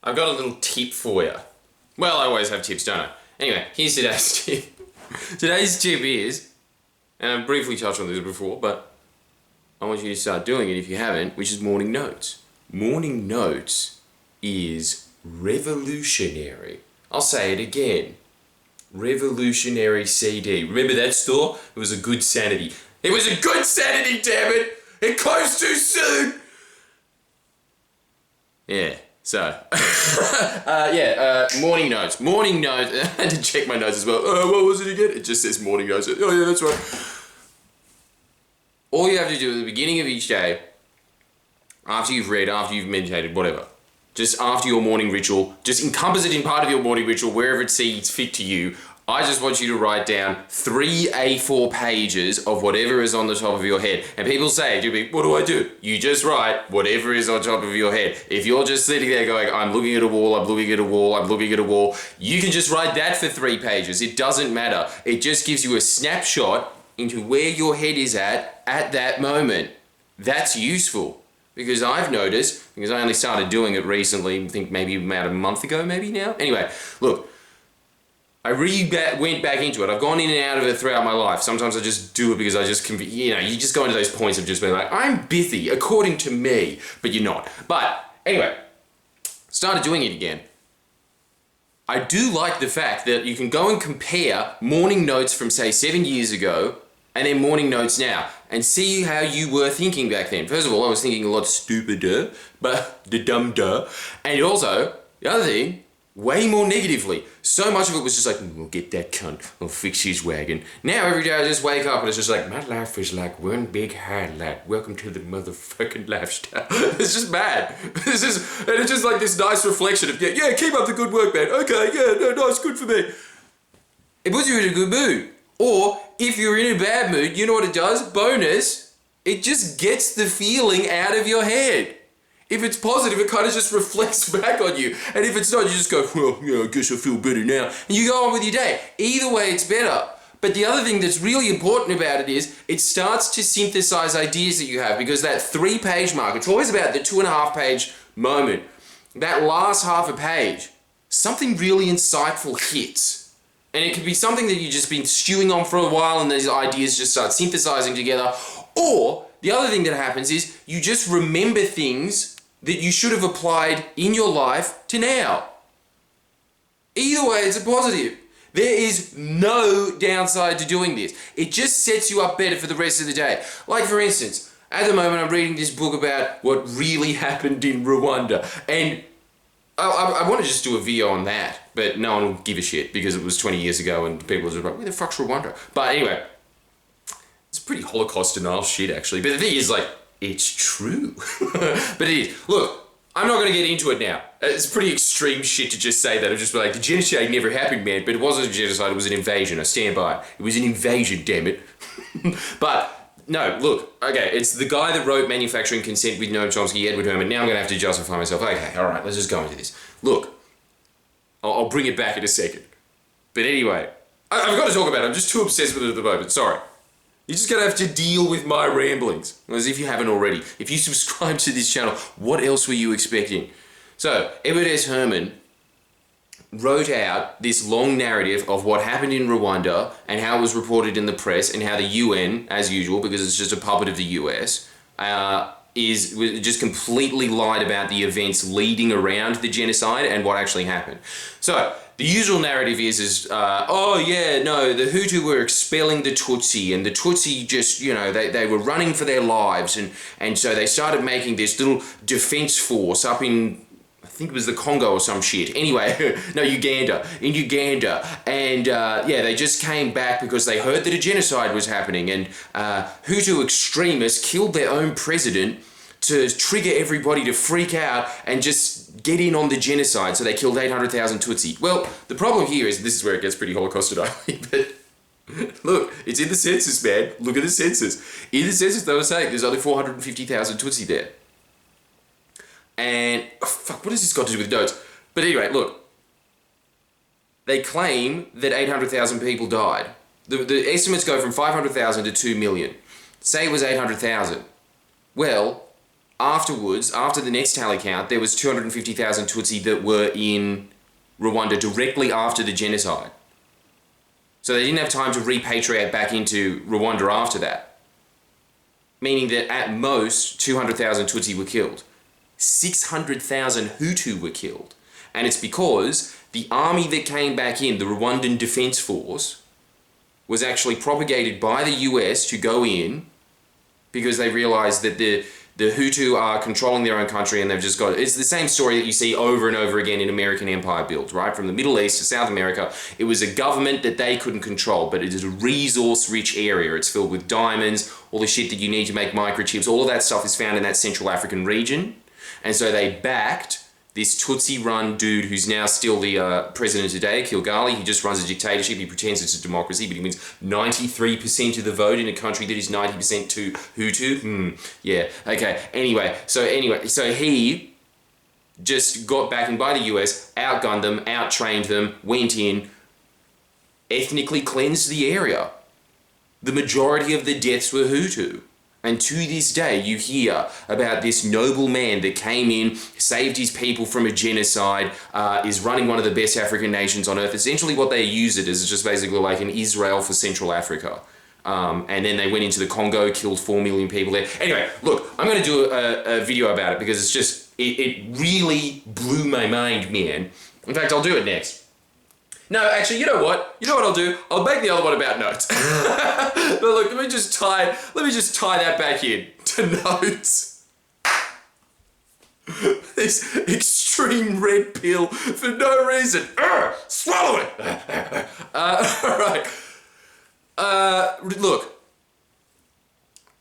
I've got a little tip for you. Well, I always have tips, don't I? Anyway, here's today's tip. Today's tip is, and I've briefly touched on this before, but I want you to start doing it if you haven't, which is morning notes. Morning notes is revolutionary. I'll say it again. Revolutionary CD. Remember that store? It was a good sanity. It was a good sanity, damn it! It closed too soon! Yeah, so. Morning notes. Morning notes. I had to check my notes as well. What was it again? It just says morning notes. Oh yeah, that's right. All you have to do at the beginning of each day, after you've read, after you've meditated, whatever, just after your morning ritual, just encompass it in part of your morning ritual, wherever it seems fit to you. I just want you to write down 3 A4 pages of whatever is on the top of your head. And people say, what do? You just write whatever is on top of your head. If you're just sitting there going, I'm looking at a wall, I'm looking at a wall, I'm looking at a wall, you can just write that for 3 pages. It doesn't matter. It just gives you a snapshot into where your head is at that moment. That's useful. Because I've noticed, because I only started doing it recently, I think maybe about a month ago, maybe now. Anyway, look, I went back into it. I've gone in and out of it throughout my life. Sometimes I just do it because I just, you just go into those points of just being like, I'm busy, according to me, but you're not. But anyway, started doing it again. I do like the fact that you can go and compare morning notes from, say, 7 years ago and then morning notes now and see how you were thinking back then. First of all, I was thinking a lot stupider, but the dumb-duh. And also, the other thing, way more negatively. So much of it was just like, we'll get that cunt, I'll fix his wagon. Now every day I just wake up and it's just like, my life is like one big highlight. Welcome to the motherfucking lifestyle. It's just bad. And it's just like this nice reflection of, yeah, keep up the good work, man. Okay, yeah, no, nice, good for me. It puts you in a good mood. Or, if you're in a bad mood, you know what it does? Bonus, it just gets the feeling out of your head. If it's positive, it kind of just reflects back on you. And if it's not, you just go, well, yeah, I guess I feel better now. And you go on with your day. Either way, it's better. But the other thing that's really important about it is it starts to synthesize ideas that you have, because that 3-page mark, it's always about the 2.5-page moment. That last half a page, something really insightful hits. And it could be something that you've just been stewing on for a while and these ideas just start synthesizing together. Or the other thing that happens is you just remember things that you should have applied in your life to now. Either way, it's a positive. There is no downside to doing this. It just sets you up better for the rest of the day. Like, for instance, at the moment I'm reading this book about what really happened in Rwanda. And I want to just do a video on that, but no one will give a shit because it was 20 years ago and people are just like, where the fuck's Rwanda? But anyway, it's pretty Holocaust denial shit actually. But the thing is, like, it's true. But it is. Look, I'm not going to get into it now. It's pretty extreme shit to just say that. I'm just like, the genocide never happened, man. But it wasn't a genocide, it was an invasion. I stand by it. It was an invasion, damn it. But no, look, okay, it's the guy that wrote Manufacturing Consent with Noam Chomsky, Edward Herman. Now I'm going to have to justify myself. Okay, all right, let's just go into this. Look, I'll bring it back in a second. But anyway, I've got to talk about it. I'm just too obsessed with it at the moment. Sorry. You're just going to have to deal with my ramblings, as if you haven't already. If you subscribe to this channel, what else were you expecting? So, Edward S. Herman wrote out this long narrative of what happened in Rwanda and how it was reported in the press and how the UN, as usual, because it's just a puppet of the US, just completely lied about the events leading around the genocide and what actually happened. So, the usual narrative is the Hutu were expelling the Tutsi, and the Tutsi just, they were running for their lives, and so they started making this little defense force up in, I think it was the Congo or some shit. Anyway, no, Uganda. In Uganda. And they just came back because they heard that a genocide was happening, and Hutu extremists killed their own president to trigger everybody to freak out and just get in on the genocide. So they killed 800,000 Tutsi. Well, the problem here is, this is where it gets pretty Holocaust-y, but look, it's in the census, man. Look at the census. In the census, they were saying there's only 450,000 Tutsi there. And, what has this got to do with notes? But anyway, look. They claim that 800,000 people died. The estimates go from 500,000 to 2 million. Say it was 800,000. Well, afterwards, after the next tally count, there was 250,000 Tutsi that were in Rwanda directly after the genocide. So they didn't have time to repatriate back into Rwanda after that. Meaning that at most, 200,000 Tutsi were killed. 600,000 Hutu were killed. And it's because the army that came back in, the Rwandan Defense Force, was actually propagated by the US to go in because they realized that the Hutu are controlling their own country and they've just got... It's the same story that you see over and over again in American empire build, right? From the Middle East to South America, it was a government that they couldn't control, but it is a resource-rich area. It's filled with diamonds, all the shit that you need to make microchips, all of that stuff is found in that Central African region. And so they backed this Tutsi-run dude who's now still the president today, Kilgali. He just runs a dictatorship. He pretends it's a democracy, but he wins 93% of the vote in a country that is 90% to Hutu. Yeah, okay. Anyway, so he just got backed in by the US, outgunned them, out-trained them, went in, ethnically cleansed the area. The majority of the deaths were Hutu. And to this day, you hear about this noble man that came in, saved his people from a genocide, is running one of the best African nations on earth. Essentially what they use it is just basically like an Israel for Central Africa. And then they went into the Congo, killed 4 million people there. Anyway, look, I'm going to do a video about it because it's just, it really blew my mind, man. In fact, I'll do it next. No, actually, you know what? You know what I'll do? I'll make the other one about notes. But look, let me just tie that back in to notes. This extreme red pill for no reason. Swallow it. All right. Look.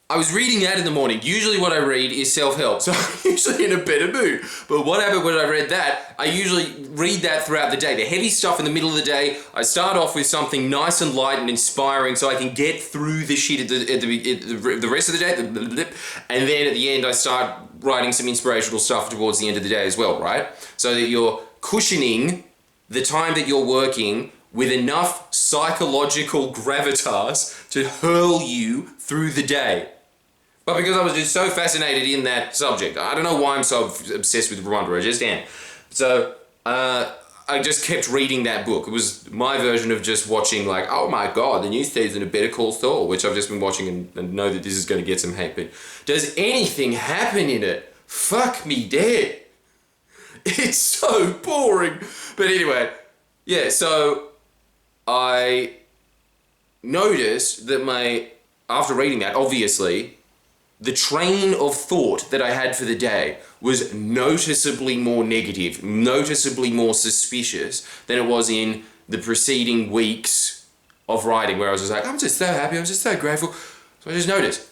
I was reading that in the morning. Usually what I read is self-help, so I'm usually in a better mood. But what happened when I read that, I usually read that throughout the day. The heavy stuff in the middle of the day, I start off with something nice and light and inspiring so I can get through the shit at the rest of the day. And then at the end, I start writing some inspirational stuff towards the end of the day as well, right? So that you're cushioning the time that you're working with enough psychological gravitas to hurl you through the day. But because I was just so fascinated in that subject, I don't know why I'm so obsessed with Rwanda, I just am. So, I just kept reading that book. It was my version of just watching like, oh my God, the new season of Better Call Saul, which I've just been watching and know that this is going to get some hate, but does anything happen in it? Fuck me dead. It's so boring. But anyway, yeah, so I noticed that after reading that, obviously, the train of thought that I had for the day was noticeably more negative, noticeably more suspicious than it was in the preceding weeks of writing, where I was just like, I'm just so happy, I'm just so grateful. So I just noticed,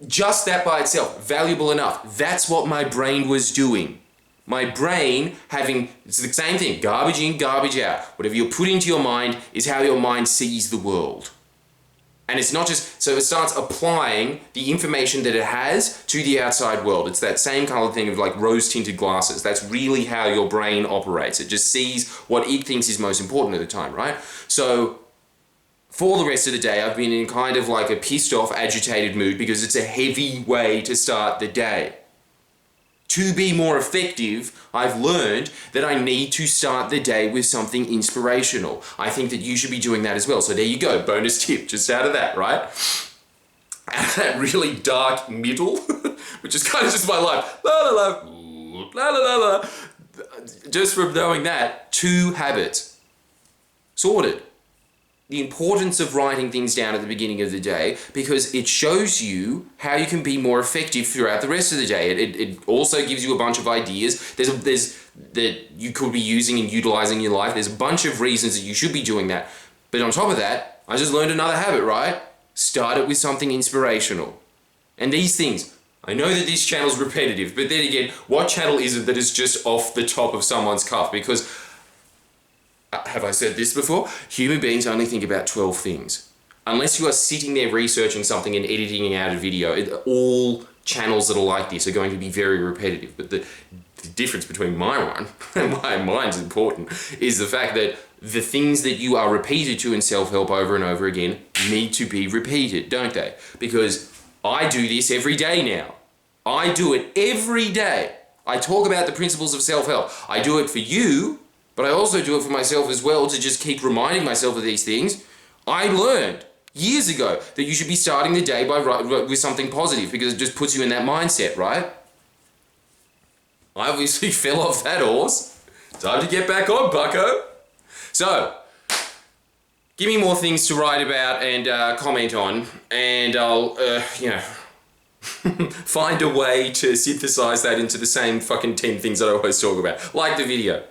just that by itself, valuable enough. That's what my brain was doing. My brain it's the same thing, garbage in, garbage out. Whatever you put into your mind is how your mind sees the world. And it's not just, so it starts applying the information that it has to the outside world. It's that same kind of thing of like rose-tinted glasses. That's really how your brain operates. It just sees what it thinks is most important at the time, right? So for the rest of the day, I've been in kind of like a pissed off, agitated mood because it's a heavy way to start the day. To be more effective, I've learned that I need to start the day with something inspirational. I think that you should be doing that as well. So there you go, bonus tip, just out of that, right? And that really dark middle, which is kind of just my life. La la la, la la la la. Just from knowing that, 2 habits. Sorted. The importance of writing things down at the beginning of the day because it shows you how you can be more effective throughout the rest of the day. It also gives you a bunch of ideas that you could be using and utilizing in your life. There's a bunch of reasons that you should be doing that. But on top of that, I just learned another habit, right? Start it with something inspirational. And these things, I know that this channel's repetitive, but then again, what channel is it that is just off the top of someone's cuff? Because have I said this before? Human beings only think about 12 things. Unless you are sitting there researching something and editing out a video, all channels that are like this are going to be very repetitive. But the difference between my one and why mine's important is the fact that the things that you are repeated to in self-help over and over again need to be repeated, don't they? Because I do this every day now. I do it every day. I talk about the principles of self-help. I do it for you, but I also do it for myself as well to just keep reminding myself of these things. I learned years ago that you should be starting the day with something positive because it just puts you in that mindset, right? I obviously fell off that horse. Time to get back on, bucko. So, give me more things to write about and comment on, and I'll, find a way to synthesize that into the same fucking 10 things that I always talk about. Like the video.